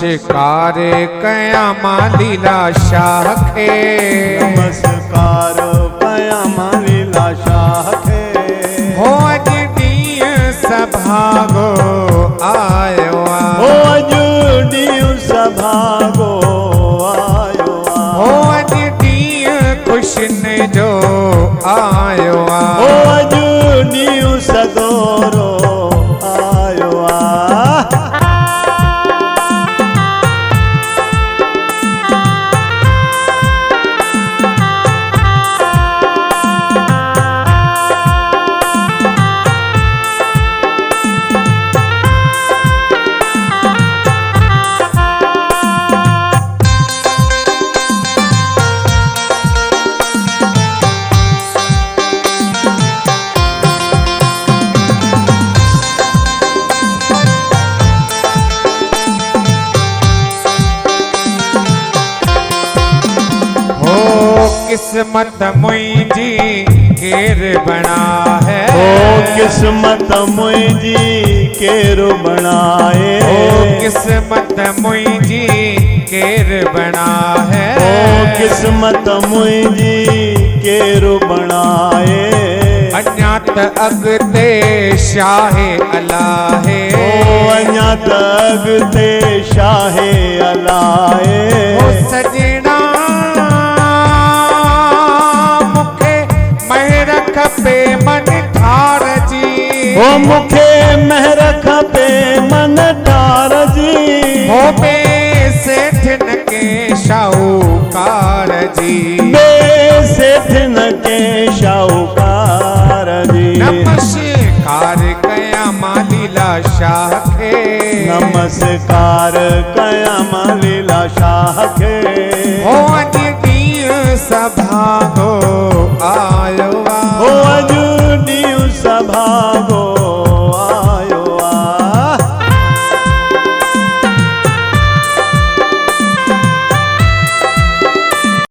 नमस्कार कयामा लीला शाह खे, नमस्कार कयामा लीला शाह खे। हो अज ॾींहुं सभागो आयो आ, हो अज ॾींहुं सभागो आयो आ, हो अज ॾींहुं खुशनि जो आयो आ, हो अज ॾींहुं सदोरो आयो आ। किस्मत मुंहिंजी केर बणा है, ओ किस्मत मुंहिंजी केर बणाए, ओ किस्मत मुंहिंजी केर बणा है, ओ किस्मत मुंहिंजी केर बणाए। अञा त अॻिते शाहे अलाहे, ओ अञा त अॻिते शाहे अलाए। ओ सजना मूंखे महर खपे मन ठार जी, ओ मूंखे महर खपे मन ठार जी, हो बे सेठ न के शाहूकार जी, बे सेठ न के शाहूकार जी। नमस्कार कयामा लीला शाह खे, नमस्कार कयामा